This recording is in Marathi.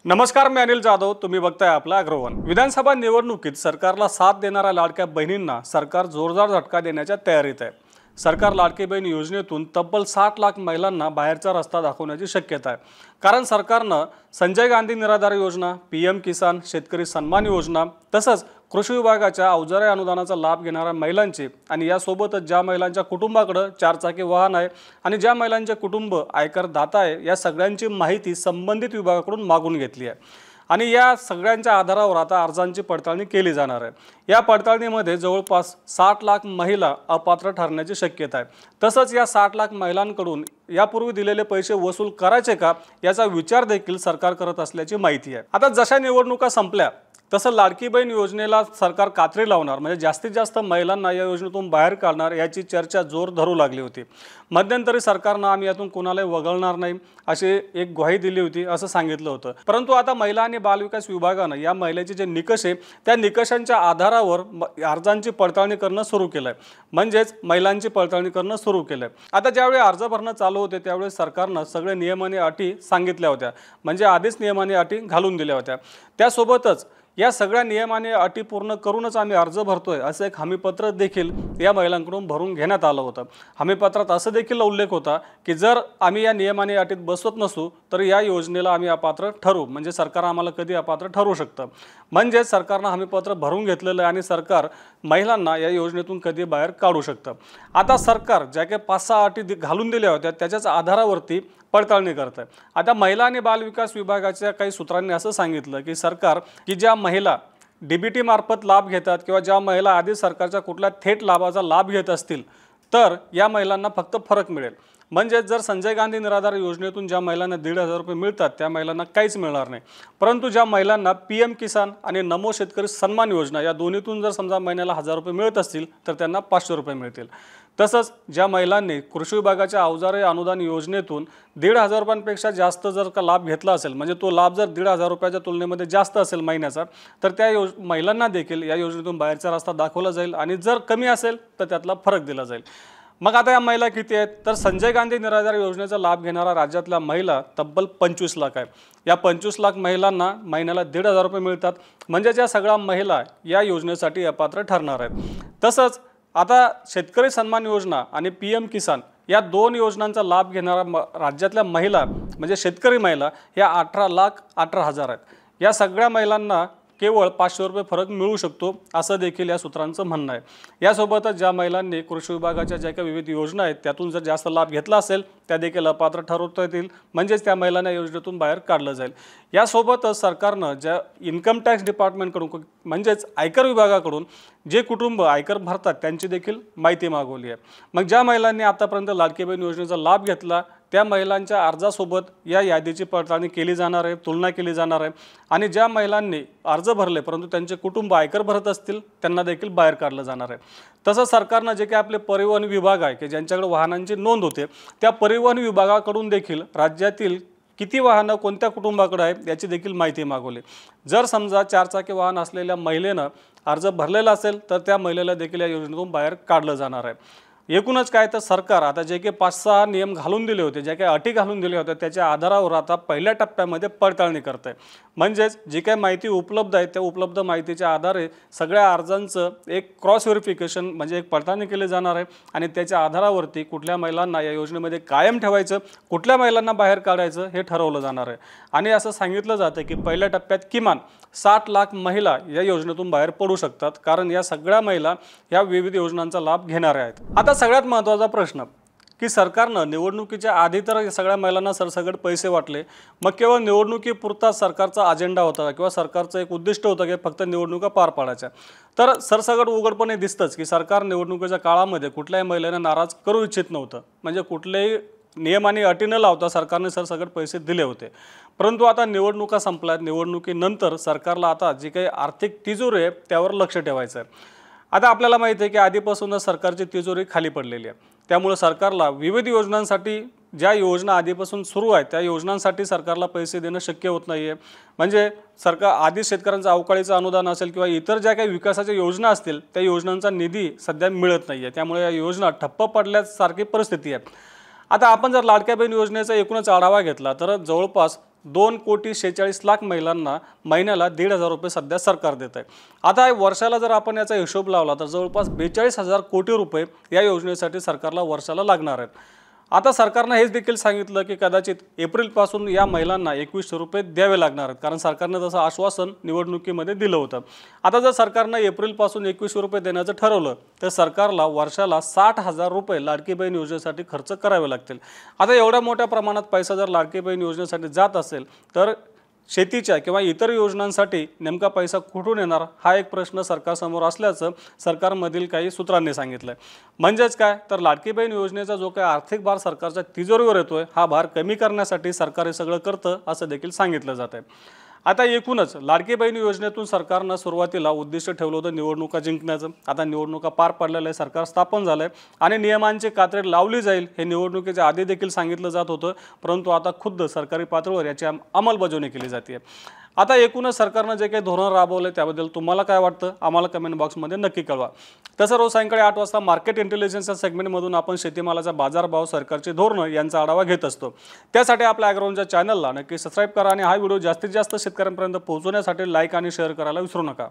नमस्कार, मी अनिल जाधव. तुम्ही बघताय आपला अग्रवन. विधानसभा निवडणुकीत सरकारला साथ देणाऱ्या लाडक्या बहिणींना सरकार जोरदार झटका देण्याच्या तयारीत आहे. सरकार लाडकी बहीण योजनेतून तब्बल 60 लाख महिलांना बाहेरचा रस्ता दाखवण्याची शक्यता आहे. कारण सरकारनं संजय गांधी निराधार योजना, पीएम किसान, शेतकरी सन्मान योजना तसंच कृषी विभागाच्या अवजारे अनुदानाचा लाभ घेणाऱ्या महिलांची आणि यासोबतच ज्या महिलांच्या कुटुंबाकडे चारचाकी वाहन आहे आणि ज्या महिलांचे कुटुंब आयकर दाता आहे या सगळ्यांची माहिती संबंधित विभागाकडून मागून घेतली आहे. आणि या सगळ्यांच्या आधारावर आता अर्जांची पडताळणी केली जाणार आहे. या पडताळणीमध्ये जवळपास 60 लाख महिला अपात्र ठरण्याची शक्यता आहे. तसंच या 60 लाख महिलांकडून यापूर्वी दिलेले पैसे वसूल करायचे का याचा विचार देखील सरकार करत असल्याची माहिती आहे. आता जशा निवडणुका संपल्या तसं लाडकी बहीण योजनेला सरकार कात्री लावणार, म्हणजे जास्तीत जास्त महिलांना या योजनेतून बाहेर काढणार याची चर्चा जोर धरू लागली होती. मध्यंतरी सरकारनं आम्ही यातून कोणालाही वगळणार नाही अशी एक ग्वाही दिली होती असं सांगितलं होतं. परंतु आता महिला आणि बालविकास विभागानं या महिलेचे जे निकष आहे त्या निकषांच्या आधारावर अर्जांची पडताळणी करणं सुरू केलं आहे. म्हणजेच महिलांची पडताळणी करणं सुरू केलं आहे. आता ज्यावेळी अर्ज भरणं चालू होते त्यावेळी सरकारनं सगळे नियम आणि अटी सांगितल्या होत्या, म्हणजे आधीच नियम आणि अटी घालून दिल्या होत्या. त्यासोबतच या सगळ्या नियम आणि अटी पूर्ण करूनच आम्ही अर्ज भरतोय असं एक हमीपत्र देखील या महिलांकडून भरून घेण्यात आलं होतं. हमीपत्रात असं देखील उल्लेख होता की जर आम्ही या नियम आणि अटीत बसवत नसू तर या योजनेला आम्ही अपात्र ठरू, म्हणजे सरकार आम्हाला कधी अपात्र ठरवू शकतं. म्हणजे सरकारनं हमीपत्र भरून घेतलेलं आहे आणि सरकार महिलांना या योजनेतून कधी बाहेर काढू शकतं. आता सरकार ज्या काही 5-6 अटी घालून दिल्या होत्या त्याच्याच आधारावरती पडताळणी करत आहे. आता महिला आणि बालविकास विभागाच्या काही सूत्रांनी असं सांगितलं की सरकार की ज्या महिला डीबीटी मार्फत लाभ घेतात किंवा ज्या महिला आधी सरकारच्या कुठल्या थेट लाभाचा लाभ घेत असतील तर या महिलांना फक्त फरक मिळेल. म्हणजे जर संजय गांधी निराधार योजनेतून ज्या महिलांना 1,500 रुपये मिळतात त्या महिलांना काहीच मिळणार नाही. परंतु ज्या महिलांना पीएम किसान आणि नमो शेतकरी सन्मान योजना या दोन्हीतून जर समजा महिन्याला 1,000 रुपये मिळत असतील तर त्यांना 500 रुपये मिळतील. तसंच ज्या महिलांनी कृषी विभागाच्या अवजारे अनुदान योजनेतून 1,500 रुपयांपेक्षा जास्त जर का लाभ घेतला असेल, म्हणजे तो लाभ जर 1,500 रुपयाच्या तुलनेमध्ये जास्त असेल महिन्याचा, तर त्या महिलांना देखील या योजनेतून बाहेरचा रस्ता दाखवला जाईल आणि जर कमी असेल तर त्यातला फरक दिला जाईल. मग आता या महिला किती आहेत तर संजय गांधी निराधार योजनेचा लाभ घेणारा राज्यातल्या महिला तब्बल 25 लाख आहे. या 25 लाख महिलांना महिन्याला 1,500 रुपये मिळतात, म्हणजेच या सगळ्या महिला या योजनेसाठी अपात्र ठरणार आहेत. तसंच आता शेतकरी सन्मान योजना आणि पीएम किसान या दोन योजनांचा लाभ घेणारा राज्यातल्या महिला म्हणजे शेतकरी महिला या 18,18,000 आहेत. या सगळ्या महिलांना केवळ 500 रुपये फरक मिळू शकतो असं देखील या सूत्रांचं म्हणणं आहे. यासोबतच ज्या महिलांनी कृषी विभागाच्या ज्या काही विविध योजना आहेत त्यातून जर जास्त लाभ घेतला असेल त्या देखील अपात्र ठरवता येतील, म्हणजेच त्या महिलांना योजनेतून बाहेर काढलं जाईल. यासोबतच सरकारनं ज्या इन्कम टॅक्स डिपार्टमेंटकडून म्हणजेच आयकर विभागाकडून जे कुटुंब आयकर भरतात त्यांची देखील माहिती मागवली आहे. मग ज्या महिलांनी आतापर्यंत लाडकी बहीण योजनेचा लाभ घेतला त्या महिलांच्या अर्जासोबत या यादीची पडताळणी केली जाणार आहे, तुलना केली जाणार आहे. आणि ज्या महिलांनी अर्ज भरले परंतु त्यांचे कुटुंब आयकर भरत असतील त्यांना देखील बाहेर काढलं जाणार आहे. तसंच सरकारनं जे काही आपले परिवहन विभाग आहे की ज्यांच्याकडे वाहनांची नोंद होते त्या परिवहन विभागाकडून देखील राज्यातील किती वाहनं कोणत्या कुटुंबाकडे आहेत याची देखील माहिती मागवली. जर समजा चारचाकी वाहन असलेल्या महिलेनं अर्ज भरलेला असेल तर त्या महिलेला देखील या योजनेतून बाहेर काढलं जाणार आहे. एकूणच काय तर सरकार आता जे काही 5-6 नियम घालून दिले होते, ज्या काही अटी घालून दिल्या होत्या त्याच्या आधारावर आता पहिल्या टप्प्यामध्ये पडताळणी करत आहे. म्हणजेच जी काही माहिती उपलब्ध आहे त्या उपलब्ध माहितीच्या आधारे सगळ्या अर्जांचं एक क्रॉस व्हेरिफिकेशन म्हणजे एक पडताळणी केली जाणार आहे आणि त्याच्या आधारावरती कुठल्या महिलांना या योजनेमध्ये कायम ठेवायचं, कुठल्या महिलांना बाहेर काढायचं हे ठरवलं जाणार आहे. आणि असं सांगितलं जातं की पहिल्या टप्प्यात किमान 60 लाख महिला या योजनेतून बाहेर पडू शकतात, कारण या सगळ्या महिला या विविध योजनांचा लाभ घेणाऱ्या आहेत. आता सगळ्यात महत्त्वाचा प्रश्न की सरकारनं निवडणुकीच्या आधी तर या सगळ्या महिलांना सरसकट पैसे वाटले, मग केवळ निवडणुकीपुरता सरकारचा अजेंडा होता किंवा सरकारचं एक उद्दिष्ट होतं की फक्त निवडणुका पार पाडायच्या. तर सरसकट उघडपणे दिसतंच की सरकार निवडणुकीच्या काळामध्ये कुठल्याही महिलेला नाराज करू इच्छित नव्हतं, म्हणजे कुठलेही नियम आणि अटी न लावता सरकारने सरसकट पैसे दिले होते. परंतु आता निवडणुका संपल्यात, निवडणुकीनंतर सरकारला आता जी काही आर्थिक तिजोरी आहे त्यावर लक्ष ठेवायचं आहे. आता आपल्याला माहिती आहे की आधीपासूनच सरकारची तिजोरी खाली पडलेली आहे, त्यामुळे सरकारला विविध योजनांसाठी ज्या योजना आधीपासून सुरू आहेत त्या योजनांसाठी सरकारला पैसे देणं शक्य होत नाही आहे. म्हणजे सरकार आधी शेतकऱ्यांचं अवकाळीचं अनुदान असेल किंवा इतर ज्या काही विकासाच्या योजना असतील त्या योजनांचा निधी सध्या मिळत नाही आहे, त्यामुळे या योजना ठप्प पडल्यासारखी परिस्थिती आहे. आता आपण जर लाडक्या बहीण योजनेचा एकूणच आढावा घेतला तर जवळपास 2,46,00,000 महिलांना महिन्याला 1,500 रुपये सध्या सरकार देत आहे। आता वर्षाला जर आपण याचा हिशोब लावला तर जवळपास 42,000 कोटी रुपये या योजनेसाठी सरकारला वर्षाला लागणार आहेत। आता सरकारने हेच देखील सांगितलं की कदाचित एप्रिलपासून या महिलांना 2,100 रुपये द्यावे लागणार आहेत, कारण सरकारने तसं आश्वासन निवडणुकीमध्ये दिलं होतं। आता जर सरकारने एप्रिलपासून 2,100 रुपये देण्याचं ठरवलं तर सरकारला वर्षाला 60,000 रुपये लाडकी बहीण योजनेसाठी खर्च करावे लागतील। आता एवढ्या मोठ्या प्रमाणात पैसा जर लाडकी बहीण योजनेसाठी जात असेल तर शेतीच्या किंवा इतर योजनांसाठी नेमका पैसा कुठून येणार हा एक प्रश्न सरकारसमोर असल्याचं सरकारमधील काही सूत्रांनी सांगितलंय। म्हणजेच काय तर लाडकी बहीण योजनेचा जो काही आर्थिक भार सरकारच्या तिजोरीवर येतोय हा भार कमी करण्यासाठी सरकार हे सगळं करतं असं देखील सांगितलं जात आहे। आता एकूणच लाडकी बहीण योजनेतून सरकारनं सुरुवातीला उद्दिष्ट ठेवलं होतं निवडणुका जिंकण्याचं। आता निवडणुका पार पडलेल्या आहे, सरकार स्थापन झालंय आणि नियमांची कात्री लावली जाईल हे निवडणुकीच्या आधी देखील सांगितलं जात होतं, परंतु आता खुद्द सरकारी पातळीवर याची अंमलबजावणी केली जाते। आता एकूणच सरकारनं जे काही धोरण राबवलं त्याबद्दल तुम्हाला काय वाटतं आम्हाला कमेंट बॉक्समध्ये नक्की कळवा। तसं रोज सायंकाळी 8 वाजता मार्केट इंटेलिजन्सच्या सेगमेंटमधून आपण शेतीमालाचा बाजारभाव, सरकारची धोरणं यांचा आढावा घेत असतो। त्यासाठी आपल्या ॲग्रोवनच्या चॅनलला नक्की सबस्क्राईब करा आणि हा व्हिडिओ जास्तीत जास्त शेतकऱ्यांपर्यंत पोहोचवण्यासाठी लाईक आणि शेअर करायला विसरू नका।